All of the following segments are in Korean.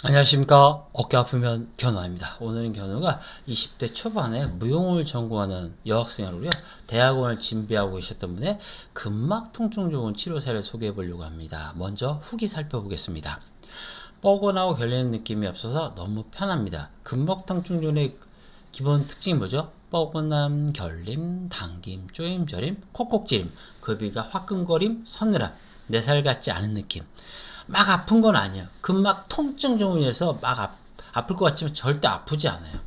안녕하십니까. 어깨 아프면 견우입니다. 오늘은 견우가 20대 초반에 무용을 전공하는 여학생으로요, 대학원을 준비하고 계셨던 분의 근막 통증 좋은 치료사를 소개해 보려고 합니다. 먼저 후기 살펴보겠습니다. 뻐근하고 결리는 느낌이 없어서 너무 편합니다. 근막 통증 존의 기본 특징이 뭐죠? 뻐근함, 결림, 당김, 쪼임, 저림, 콕콕지림, 급이가 화끈거림, 서늘함, 내 살 같지 않은 느낌. 막 아픈 건 아니에요. 근막 통증 종류에서 아플 것 같지만 절대 아프지 않아요.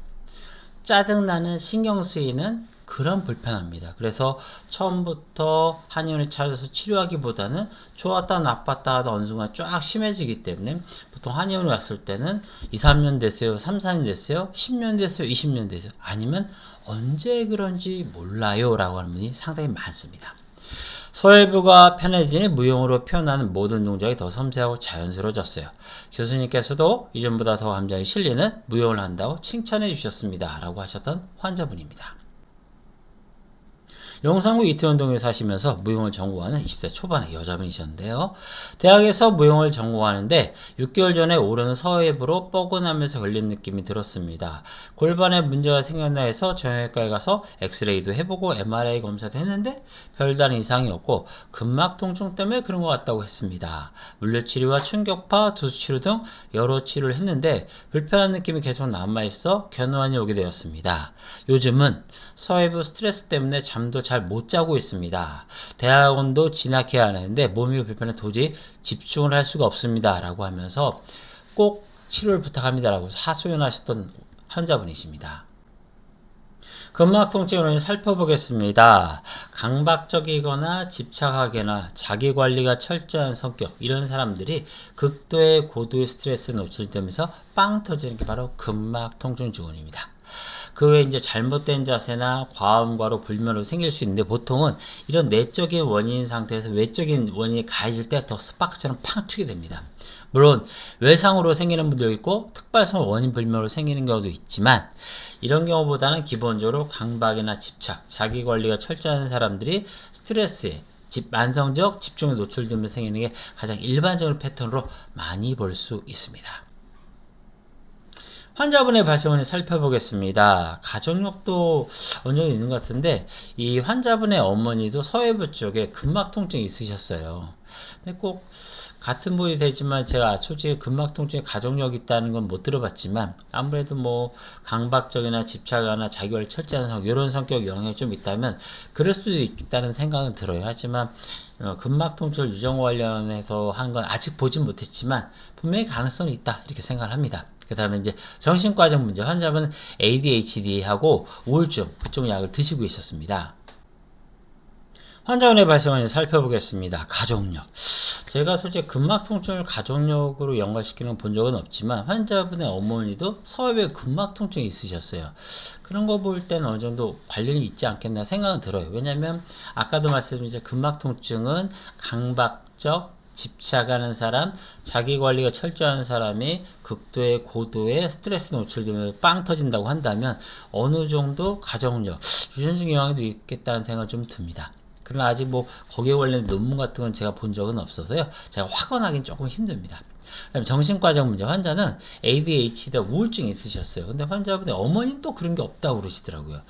짜증나는, 신경 쓰이는 그런 불편합니다. 그래서 처음부터 한의원을 찾아서 치료하기보다는 좋았다 나빴다 하다 어느 순간 쫙 심해지기 때문에 보통 한의원에 왔을 때는 2, 3년 됐어요, 3, 4년 됐어요, 10년 됐어요, 20년 됐어요, 아니면 언제 그런지 몰라요 라고 하는 분이 상당히 많습니다. 서해부가 편해지니 무용으로 표현하는 모든 동작이 더 섬세하고 자연스러워졌어요. 교수님께서도 이전보다 더 감정이 실리는 무용을 한다고 칭찬해 주셨습니다. 라고 하셨던 환자분입니다. 용산구 이태원동에 사시면서 무용을 전공하는 20대 초반의 여자분이셨는데요. 대학에서 무용을 전공하는데 6개월 전에 오른 서해부로 뻐근하면서 걸린 느낌이 들었습니다. 골반에 문제가 생겼나 해서 정형외과에 가서 엑스레이도 해보고 MRI 검사도 했는데 별다른 이상이 없고 근막 통증 때문에 그런 것 같다고 했습니다. 물리치료와 충격파, 두수치료 등 여러 치료를 했는데 불편한 느낌이 계속 남아있어 견우환이 오게 되었습니다. 요즘은 서해부 스트레스 때문에 잠도 잘 못 자고 있습니다. 대학원도 진학해야 하는데 몸이 불편해 도저히 집중을 할 수가 없습니다. 라고 하면서 꼭 치료를 부탁합니다. 라고 하소연하셨던 환자분이십니다. 근막 통증을 살펴보겠습니다. 강박적이거나 집착하거나 자기관리가 철저한 성격, 이런 사람들이 극도의 고도의 스트레스에 노출되면서 빵 터지는 게 바로 근막 통증 증후군입니다. 그 외에 이제 잘못된 자세나 과음과로 불면으로 생길 수 있는데, 보통은 이런 내적인 원인 상태에서 외적인 원인이 가해질 때 더 스파크처럼 팡 튀게 됩니다. 물론 외상으로 생기는 분도 있고 특발성 원인 불명으로 생기는 경우도 있지만, 이런 경우보다는 기본적으로 강박이나 집착, 자기관리가 철저한 사람들이 스트레스에 만성적 집중에 노출되면 생기는 게 가장 일반적인 패턴으로 많이 볼 수 있습니다. 환자분의 발생을 살펴보겠습니다. 가족력도 어느 정도 있는 것 같은데, 이 환자분의 어머니도 서해부 쪽에 근막 통증이 있으셨어요. 근데 꼭 같은 분이 되지만 제가 솔직히 근막 통증에 가족력이 있다는 건 못 들어봤지만, 아무래도 뭐 강박적이나 집착하거나 자기관리 철저한 성격, 이런 성격 영향이 좀 있다면 그럴 수도 있다는 생각은 들어요. 하지만 근막 통증 유전 관련해서 한 건 아직 보진 못했지만 분명히 가능성이 있다, 이렇게 생각을 합니다. 그 다음에 이제 정신과적 문제, 환자분은 ADHD하고 우울증, 그쪽 약을 드시고 있었습니다. 환자분의 발생을 살펴보겠습니다. 가족력. 제가 솔직히 근막 통증을 가족력으로 연관시키는 건 본 적은 없지만, 환자분의 어머니도 서해부에 근막 통증이 있으셨어요. 그런 거 볼 때는 어느 정도 관련이 있지 않겠나 생각은 들어요. 왜냐면 아까도 말씀드린 근막 통증은 강박적 집착하는 사람, 자기관리가 철저한 사람이 극도의 고도의 스트레스에 노출되면 빵 터진다고 한다면 어느 정도 가족력, 유전적 영향도 있겠다는 생각이 좀 듭니다. 그러나 아직 뭐 거기에 관련된 논문 같은 건 제가 본 적은 없어서요, 제가 확언하기는 조금 힘듭니다. 그다음에 정신과적 문제, 환자는 ADHD와 우울증이 있으셨어요. 근데 환자분의 어머니는 또 그런 게 없다고 그러시더라고요.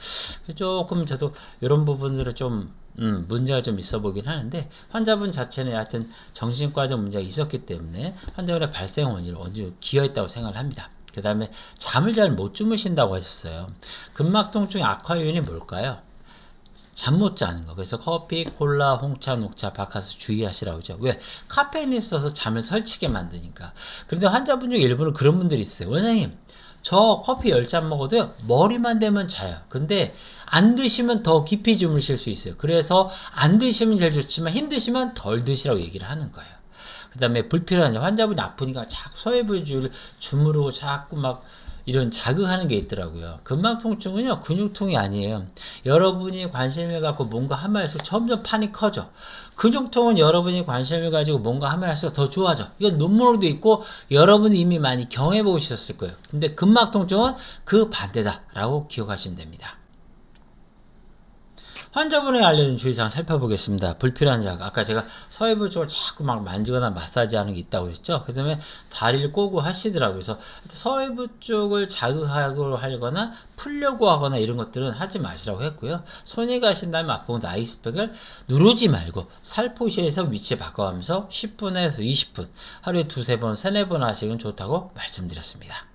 조금 저도 이런 부분들을 좀 문제가 좀 있어 보긴 하는데, 환자분 자체는 하여튼 정신과적 문제가 있었기 때문에 환자분의 발생 원인을 어느 정도 기여했다고 생각을 합니다. 그 다음에 잠을 잘 못 주무신다고 하셨어요. 근막 통증의 악화 요인이 뭘까요? 잠 못 자는 거. 그래서 커피, 콜라, 홍차, 녹차, 바카스 주의하시라고 하죠. 왜? 카페인이 있어서 잠을 설치게 만드니까. 그런데 환자분 중에 일부는 그런 분들이 있어요. 원장님, 저 커피 10잔 먹어도요, 머리만 대면 자요. 근데 안 드시면 더 깊이 주무실 수 있어요. 그래서 안 드시면 제일 좋지만 힘드시면 덜 드시라고 얘기를 하는 거예요. 그 다음에 불필요한, 환자분이 아프니까 자꾸 서해부주를 주무르고 자꾸 막 이런 자극하는 게 있더라고요. 근막 통증은요, 근육통이 아니에요. 여러분이 관심을 갖고 뭔가 하면 할수록 점점 판이 커져. 근육통은 여러분이 관심을 가지고 뭔가 하면 할수록 더 좋아져. 이건 논문으로도 있고 여러분이 이미 많이 경험해 보셨을 거예요. 근데 근막 통증은 그 반대다라고 기억하시면 됩니다. 환자분에게 알려준 주의사항 살펴보겠습니다. 불필요한 자극. 아까 제가 서해부 쪽을 자꾸 막 만지거나 마사지하는 게 있다고 했죠. 그 다음에 다리를 꼬고 하시더라고요. 그래서 서해부 쪽을 자극하고 하거나 풀려고 하거나 이런 것들은 하지 마시라고 했고요. 손이 가신다면 앞부분 아이스팩을 누르지 말고 살포시에서 위치 바꿔가면서 10분에서 20분, 하루에 두세 번, 세네 번 하시면 좋다고 말씀드렸습니다.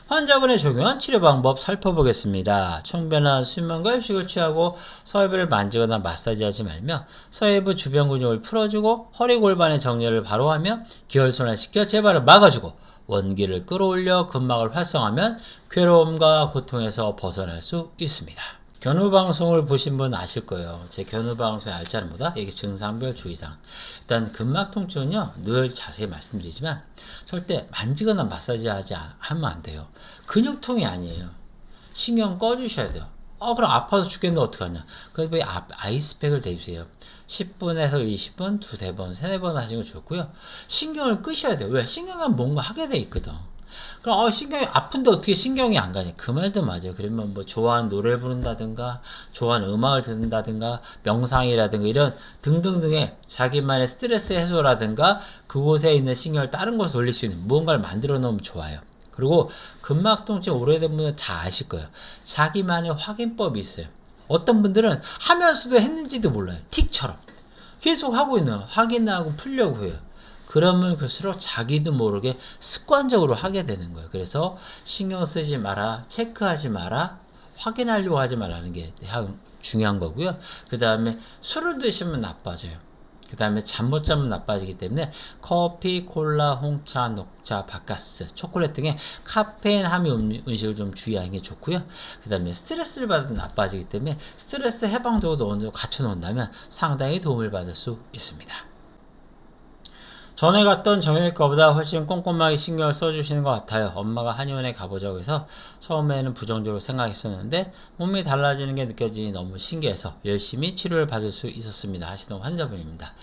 환자분의 적용한 치료 방법 살펴보겠습니다. 충분한 수면과 휴식을 취하고 서해부를 만지거나 마사지하지 말며 서해부 주변 근육을 풀어주고 허리 골반의 정렬을 바로 하며 기혈순환을 시켜 재발을 막아주고 원기를 끌어올려 근막을 활성화하면 괴로움과 고통에서 벗어날 수 있습니다. 견우방송을 보신 분 아실 거예요. 제 견우방송의 알짜는 뭐다? 이게 증상별 주의사항. 일단 근막 통증은요, 늘 자세히 말씀드리지만 절대 만지거나 마사지하지 하면 안 돼요. 근육통이 아니에요. 신경 꺼주셔야 돼요. 그럼 아파서 죽겠는데 어떡하냐. 그래서 아이스팩을 대주세요. 10분에서 20분, 두세 번, 세네 번 하시는 거 좋고요. 신경을 끄셔야 돼요. 왜? 신경은 뭔가 하게 돼 있거든. 그럼 신경이 아픈데 어떻게 신경이 안 가냐. 그 말도 맞아요. 그러면 뭐 좋아하는 노래를 부른다든가 좋아하는 음악을 듣는다든가 명상이라든가 이런 등등등의 자기만의 스트레스 해소라든가 그곳에 있는 신경을 다른 곳에 돌릴 수 있는 무언가를 만들어 놓으면 좋아요. 그리고 근막 통증 오래된 분은 다 아실 거예요. 자기만의 확인법이 있어요. 어떤 분들은 하면서도 했는지도 몰라요. 틱처럼 계속 하고 있는 확인하고 풀려고 해요. 그러면 그럴수록 자기도 모르게 습관적으로 하게 되는 거예요. 그래서 신경 쓰지 마라, 체크하지 마라, 확인하려고 하지 말라는 게 중요한 거고요. 그 다음에 술을 드시면 나빠져요. 그 다음에 잠 못 자면 나빠지기 때문에 커피, 콜라, 홍차, 녹차, 바카스, 초콜릿 등의 카페인 함유 음식을 좀 주의하는 게 좋고요. 그 다음에 스트레스를 받으면 나빠지기 때문에 스트레스 해방적으로 어느 정도 갖춰 놓는다면 상당히 도움을 받을 수 있습니다. 전에 갔던 정형외과보다 훨씬 꼼꼼하게 신경을 써주시는 것 같아요. 엄마가 한의원에 가보자고 해서 처음에는 부정적으로 생각했었는데 몸이 달라지는 게 느껴지니 너무 신기해서 열심히 치료를 받을 수 있었습니다. 하시는 환자분입니다.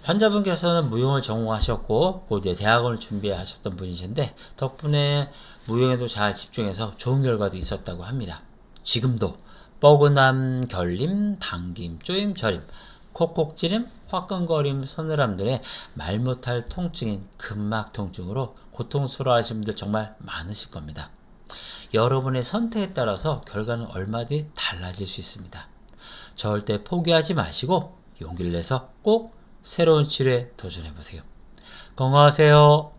환자분께서는 무용을 전공하셨고 곧 대학원을 준비하셨던 분이신데 덕분에 무용에도 잘 집중해서 좋은 결과도 있었다고 합니다. 지금도 뻐근함, 결림, 당김, 쪼임, 저림, 콕콕 찌름, 화끈거림, 서늘함 등의 말 못할 통증인 근막 통증으로 고통스러워하시는 분들 정말 많으실 겁니다. 여러분의 선택에 따라서 결과는 얼마든지 달라질 수 있습니다. 절대 포기하지 마시고 용기를 내서 꼭 새로운 치료에 도전해보세요. 건강하세요.